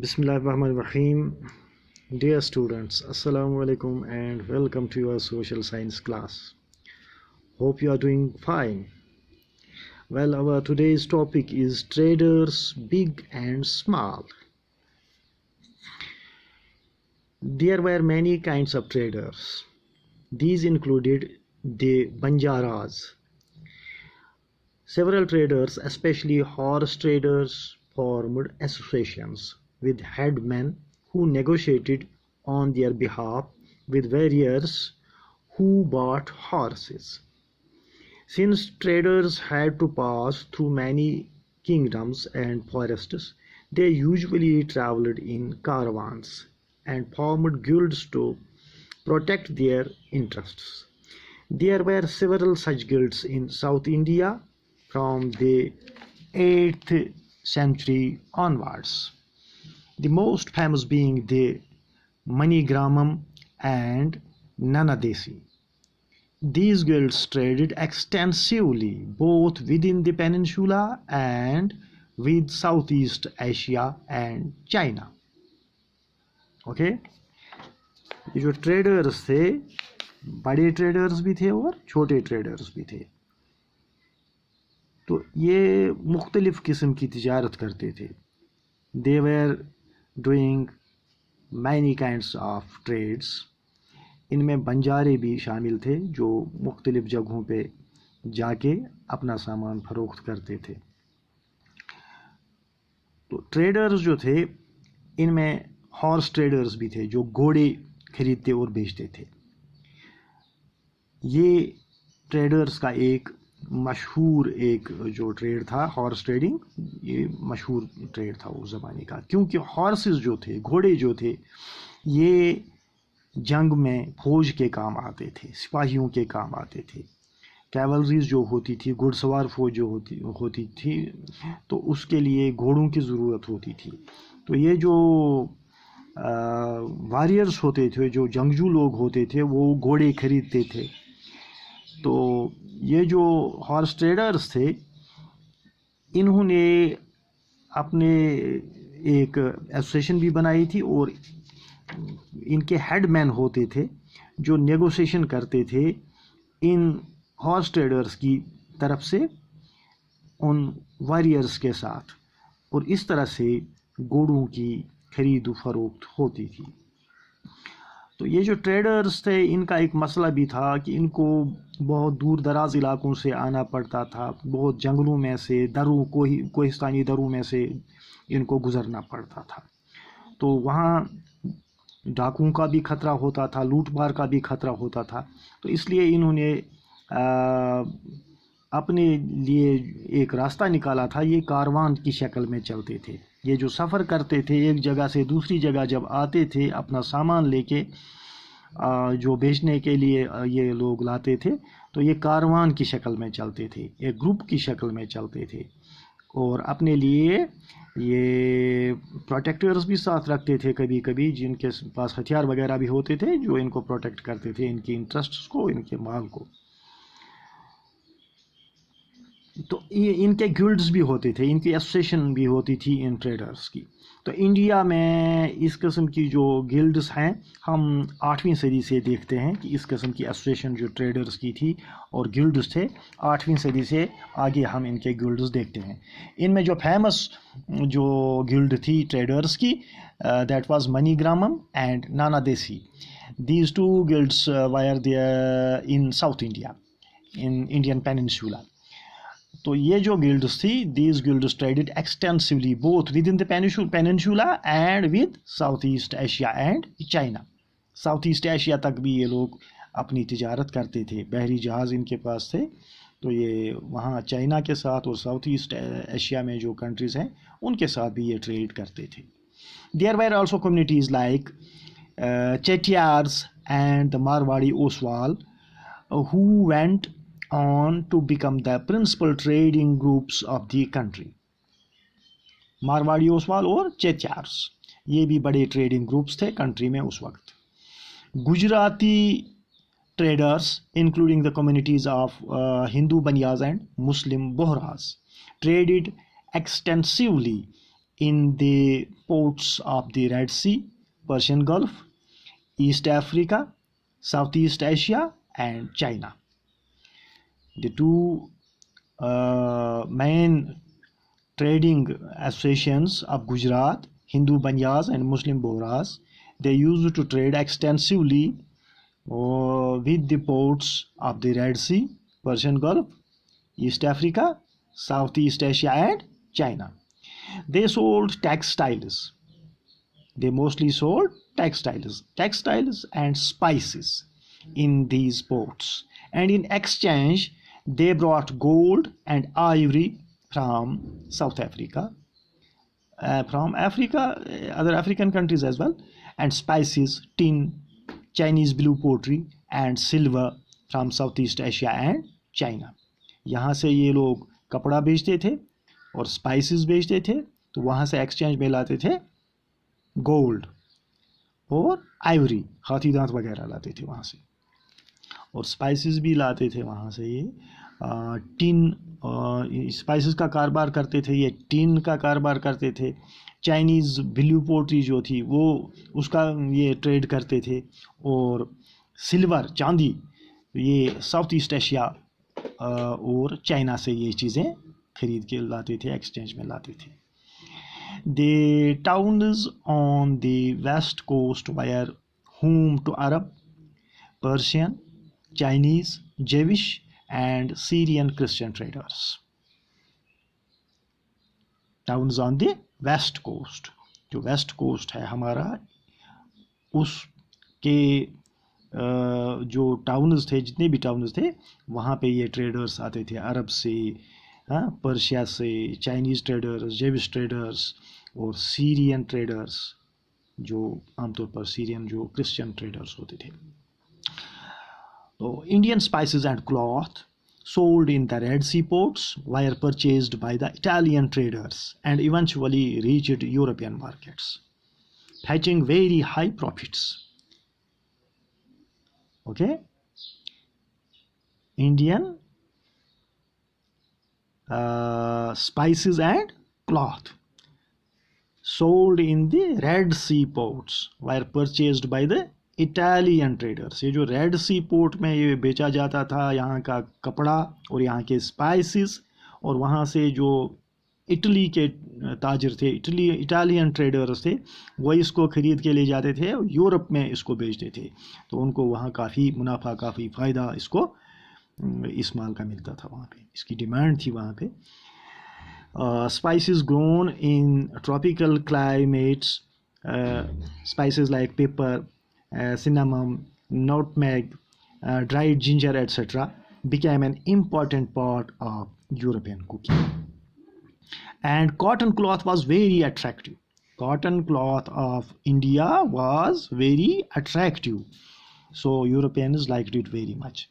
Bismillahirrahmanirrahim. Dear students, Assalamu alaikum and welcome to your social science class. Hope you are doing fine. Well, our today's topic is traders big and small. There were many kinds of traders. These included the Banjaras. Several traders, especially horse traders, formed associations with headmen who negotiated on their behalf with warriors who bought horses. Since traders had to pass through many kingdoms and forests, they usually traveled in caravans and formed guilds to protect their interests. There were several such guilds in South India from the 8th century onwards, the most famous being the Manigramam and Nanadesi. These guilds traded extensively both within the peninsula and with Southeast Asia and China. Okay, ये जो traders थे, बड़े traders भी थे और छोटे traders भी थे, तो ये मुख्तलिफ किस्म की तिजारत करते थे. They were doing many kinds of trades. इनमें बंजारे भी शामिल थे जो मुख्तलिफ जगहों पे जाके अपना सामान फरोख्त करते थे. तो ट्रेडर्स जो थे, इनमें हॉर्स ट्रेडर्स भी थे जो घोड़े खरीदते और बेचते थे. ये ट्रेडर्स का एक मशहूर एक जो ट्रेड था, हॉर्स ट्रेडिंग, ये मशहूर ट्रेड था उस ज़माने का, क्योंकि हॉर्सेस जो थे, घोड़े जो थे, ये जंग में फौज के काम आते थे, सिपाहियों के काम आते थे. कैवलरीज जो होती थी, घुड़सवार फौज जो होती थी, तो उसके लिए घोड़ों की ज़रूरत होती थी. तो ये जो वॉरियर्स होते थे, जो जंगजू लोग होते थे, वो घोड़े खरीदते थे. तो ये जो हॉर्स ट्रेडर्स थे, इन्होंने अपने एक एसोसिएशन भी बनाई थी और इनके हेडमैन होते थे जो नेगोशिएशन करते थे इन हॉर्स ट्रेडर्स की तरफ से उन वॉरियर्स के साथ, और इस तरह से घोड़ों की खरीद फरोख्त होती थी. तो ये जो ट्रेडर्स थे, इनका एक मसला भी था कि इनको बहुत दूर दराज इलाकों से आना पड़ता था, बहुत जंगलों में से, दरों कोहिस्तानी दरों में से इनको गुज़रना पड़ता था. तो वहाँ डाकुओं का भी खतरा होता था, लूटमार का भी खतरा होता था. तो इसलिए इन्होंने अपने लिए एक रास्ता निकाला था. ये कारवान की शक्ल में चलते थे. ये जो सफ़र करते थे, एक जगह से दूसरी जगह जब आते थे अपना सामान लेके, जो बेचने के लिए ये लोग लाते थे, तो ये कारवान की शक्ल में चलते थे, एक ग्रुप की शक्ल में चलते थे, और अपने लिए ये प्रोटेक्टर्स भी साथ रखते थे कभी कभी, जिनके पास हथियार वगैरह भी होते थे, जो इनको प्रोटेक्ट करते थे, इनकी इंटरेस्ट्स को, इनके माल को. तो ये इनके गिल्ड्स भी होते थे, इनकी एसोसिएशन भी होती थी इन ट्रेडर्स की. तो इंडिया में इस किस्म की जो गिल्ड्स हैं, हम 8वीं सदी से देखते हैं कि इस किस्म की एसोसिएशन जो ट्रेडर्स की थी और गिल्ड्स थे, 8वीं सदी से आगे हम इनके गिल्ड्स देखते हैं. इनमें जो फेमस जो गिल्ड थी ट्रेडर्स की, that was Manigramam and Nanadesi. These two guilds were there in South India, in Indian peninsula. तो ये जो गिल्ड्स थी, these guilds traded extensively both within the peninsula and with South East Asia and China. South East Asia तक भी ये लोग अपनी तिजारत करते थे, बहरी जहाज़ इनके पास थे. तो ये वहाँ चाइना के साथ और साउथ ईस्ट एशिया में जो कंट्रीज़ हैं, उनके साथ भी ये ट्रेड करते थे. There were also communities like Chettiars and the Marwari Oswal who went on to become the principal trading groups of the country. Marwari Oswal और चेचार्स, ये भी बड़े ट्रेडिंग ग्रुप्स थे कंट्री में उस वक्त. Gujarati traders, including the communities of Hindu Banias and Muslim Bohras, traded extensively in the ports of the Red Sea, Persian Gulf, East Africa, Southeast Asia, and China. The two main trading associations of Gujarat, Hindu Banyas and Muslim Bohras, they used to trade extensively with the ports of the Red Sea, Persian Gulf, East Africa, Southeast Asia, and China. They sold textiles. They mostly sold textiles and spices in these ports. And in exchange, they brought gold and ivory from South Africa, from Africa, other African countries as well, and spices, tin, Chinese blue pottery and silver from Southeast Asia and China. यहाँ से ये लोग कपड़ा बेचते थे और spices बेचते थे, तो वहाँ से एक्सचेंज में लाते थे गोल्ड और आइवरी, हाथी दांत वगैरह लाते थे वहाँ से, और स्पाइसेस भी लाते थे वहाँ से। ये टिन स्पाइसेस का कारोबार करते थे, ये टिन का कारोबार करते थे, चाइनीज़ ब्लू पोट्री जो थी वो उसका ये ट्रेड करते थे, और सिल्वर चांदी ये साउथ ईस्ट एशिया और चाइना से ये चीज़ें खरीद के लाते थे, एक्सचेंज में लाते थे। The towns on the west coast were home to Arab, Persian, Chinese, Jewish and Syrian Christian traders. Towns on the west coast, जो west coast है हमारा, उसके जो टाउन्स थे, जितने भी टाउन्स थे, वहाँ पे ये ट्रेडर्स आते थे, अरब से, पर्शिया से, चाइनीज़ ट्रेडर्स, जेविश ट्रेडर्स और सीरियन ट्रेडर्स, जो आमतौर पर सीरियन जो क्रिश्चियन ट्रेडर्स होते थे। तो Indian spices and cloth sold in the Red Sea ports were purchased by the Italian traders and eventually reached European markets, fetching very high profits. Okay, Indian spices and cloth sold in the Red Sea ports were purchased by the Italian traders. ये जो red सी port में ये बेचा जाता था, यहाँ का कपड़ा और यहाँ के स्पाइसेस, और वहाँ से जो इटली के ताजर थे, इटालियन ट्रेडर्स थे, वो इसको ख़रीद के ले जाते थे और यूरोप में इसको बेचते थे, तो उनको वहाँ काफ़ी मुनाफा, काफ़ी फ़ायदा इसको इस माल का मिलता था, वहाँ पे इसकी डिमांड थी वहाँ पे। Spices grown in tropical climates, spices like paper, cinnamon, nutmeg, dried ginger, etc. became an important part of European cooking. And cotton cloth was very attractive. Cotton cloth of India was very attractive, so Europeans liked it very much.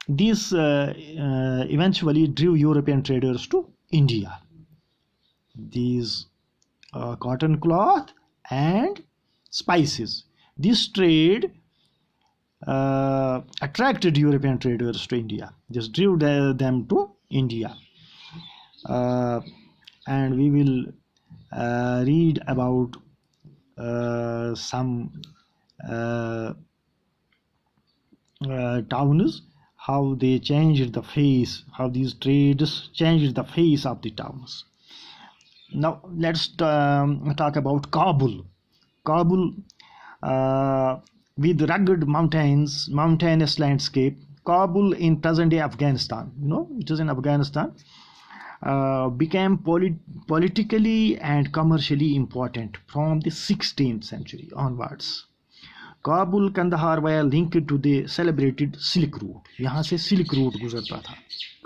This eventually drew European traders to India. These cotton cloth and spices, this trade attracted European traders to India, just drew them to India. And we will read about some towns, how they changed the face, how these trades changed the face of the towns. Now let's talk about Kabul. Kabul, with rugged mountains, mountainous landscape. Kabul in present-day Afghanistan, it is in Afghanistan, became politically and commercially important from the 16th century onwards. Kabul, Kandahar were linked to the celebrated Silk Route. यहाँ से silk route गुजरता था,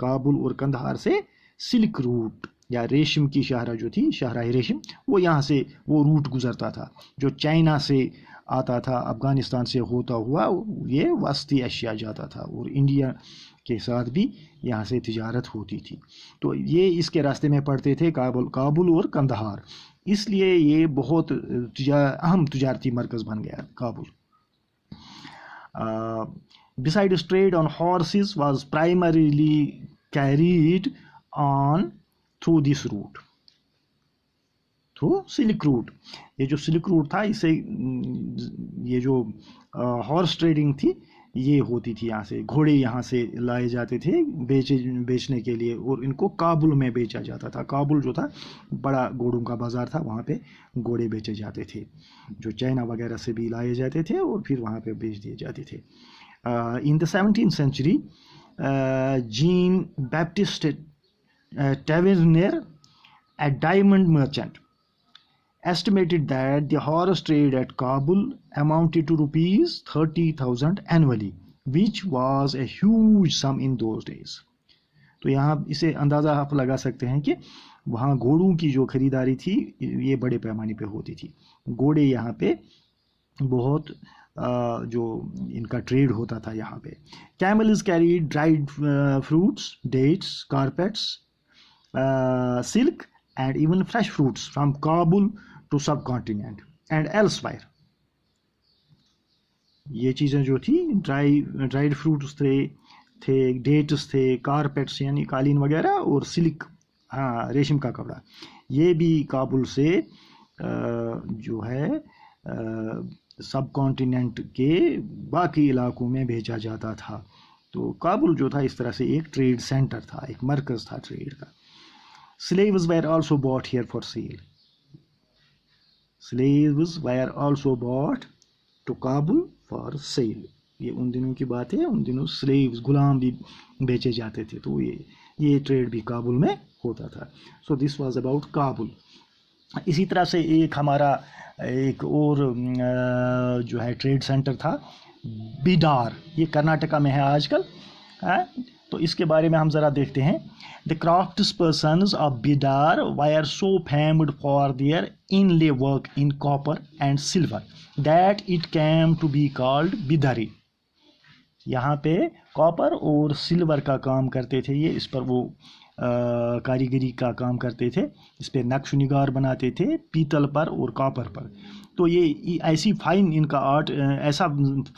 काबुल और कंदहार से silk route या रेशम की शाहरा जो थी, शाहरा रेशम, वो यहाँ से वो रूट गुजरता था, जो चाइना से आता था, अफगानिस्तान से होता हुआ ये वस्ती एशिया जाता था, और इंडिया के साथ भी यहाँ से तिजारत होती थी। तो ये इसके रास्ते में पड़ते थे काबुल और कंदहार, इसलिए ये बहुत अहम तिजारती मरकज़ बन गया Kabul. Besides, trade on horses was primarily carried on through this route. Through silk route. ये जो सिल्क रूट था, इससे ये जो हॉर्स ट्रेडिंग थी ये होती थी। यहाँ से घोड़े यहाँ से लाए जाते थे बेचने के लिए, और इनको काबुल में बेचा जाता था। काबुल जो था बड़ा घोड़ों का बाजार था, वहाँ पे घोड़े बेचे जाते थे, जो चाइना वगैरह से भी लाए जाते थे और फिर वहाँ पे बेच दिए जाते थे। In the 17th century, Jean Baptiste Tavernier, a diamond merchant, estimated that the horse trade at Kabul amounted to rupees 30,000 annually, which was a huge sum in those days. तो यहाँ इसे अंदाज़ा आप लगा सकते हैं कि वहाँ घोड़ों की जो खरीदारी थी ये बड़े पैमाने पे होती थी। घोड़े यहाँ पे बहुत जो इनका ट्रेड होता था यहाँ पे। Camels carried dried fruits, dates, carpets, silk and even fresh fruits from Kabul to subcontinent and elsewhere. ये चीज़ें जो थी ड्राइड फ्रूट्स थे डेट्स थे, कारपेट्स यानी कालीन वगैरह, और सिल्क, हाँ रेशम का कपड़ा, ये भी काबुल से जो है सब कॉन्टिनेंट के बाकी इलाकों में भेजा जाता था। तो काबुल जो था इस तरह से एक ट्रेड सेंटर था, एक मरकज़ था ट्रेड का। Slaves were also bought here for sale. Slaves were also bought to Kabul for sale. ये उन दिनों की बात है, उन दिनों स्लेव्स गुलाम भी बेचे जाते थे, तो ये ट्रेड भी काबुल में होता था। So this was about Kabul. इसी तरह से एक हमारा एक और जो है ट्रेड सेंटर था बिडार, ये कर्नाटका में है आजकल, है? तो इसके बारे में हम ज़रा देखते हैं। The craftspersons of Bidar were so famed for their inlay work in copper and silver that it came to be called Bidari. यहाँ पे कॉपर और सिल्वर का काम करते थे ये, इस पर वो कारीगरी का काम करते थे, इस पे नक्श निगार बनाते थे पीतल पर और कॉपर पर। तो ये ऐसी फाइन इनका आर्ट, ऐसा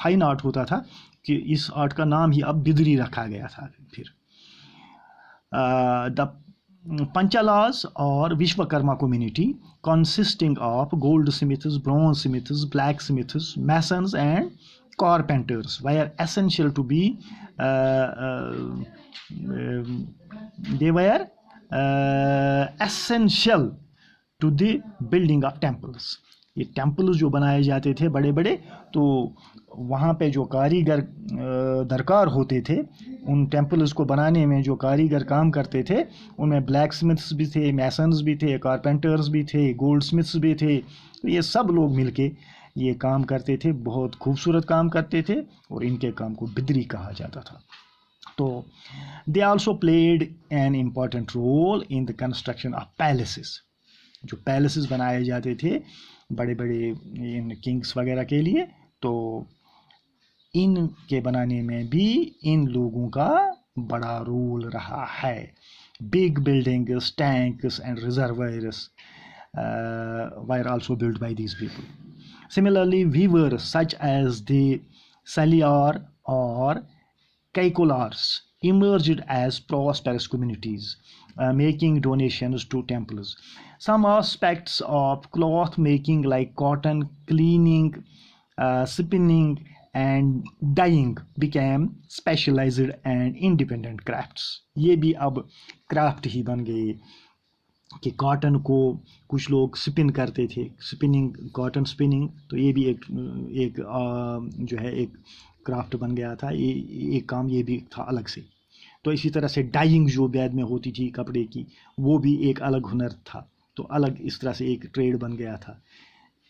फाइन आर्ट होता था कि इस आर्ट का नाम ही अब बिदरी रखा गया था। फिर the Panchalas or Vishwakarma community, consisting of goldsmiths, bronzesmiths, blacksmiths, masons and carpenters, were essential to be they were essential to the building of temples. ये टेम्पल्स जो बनाए जाते थे बड़े बड़े, तो वहाँ पे जो कारीगर दरकार होते थे, उन टेम्पल्स को बनाने में जो कारीगर काम करते थे उनमें ब्लैक स्मिथ्स भी थे, मैसन्स भी थे, कारपेंटर्स भी थे, गोल्ड स्मिथ्स भी थे। तो ये सब लोग मिलके ये काम करते थे, बहुत खूबसूरत काम करते थे, और इनके काम को बिदरी कहा जाता था। तो they also played an important role in the construction of palaces. जो पैलेसेस बनाए जाते थे बड़े बड़े इन किंग्स वगैरह के लिए, तो इनके बनाने में भी इन लोगों का बड़ा रोल रहा है। Big buildings, tanks and reservoirs were also built by these people. Similarly, weavers such as the Saliar or Kaikolars emerged as prosperous communities, making donations to temples. Some aspects of cloth making like cotton, cleaning, spinning and dyeing became specialized and independent crafts. ये भी अब craft ही बन गए कि cotton को कुछ लोग spin करते थे, स्पिनिंग, कॉटन स्पिनिंग, तो ये भी एक जो है एक क्राफ्ट बन गया था, ये एक काम ये भी था अलग से। तो इसी तरह से डाइंग जो बाद में होती थी कपड़े की, वो भी एक अलग हुनर था, तो अलग इस तरह से एक ट्रेड बन गया था।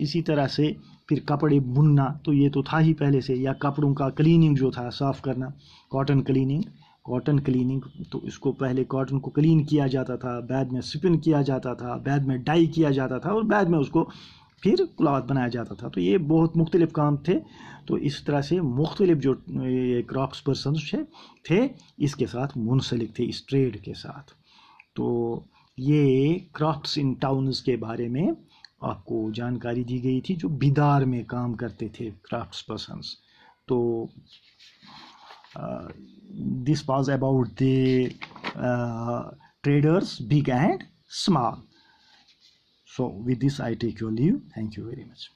इसी तरह से फिर कपड़े बुनना, तो ये तो था ही पहले से, या कपड़ों का क्लीनिंग जो था, साफ़ करना, कॉटन क्लीनिंग, तो इसको पहले कॉटन को क्लीन किया जाता था, बाद में स्पिन किया जाता था, बाद में डाई किया जाता था, और बाद में उसको फिर क्लॉथ बनाया जाता था। तो ये बहुत मुख्तलिफ काम थे। तो इस तरह से मुख्तलिफ जो क्राफ्ट्स पर्सन थे इसके साथ मुंसलिक थे, इस ट्रेड के साथ। तो ये क्राफ्ट्स इन टाउन्स के बारे में आपको जानकारी दी गई थी, जो बिदार में काम करते थे क्राफ्ट्स पर्सन्स। तो this was about the traders, big and small. So with this I take your leave. Thank you very much.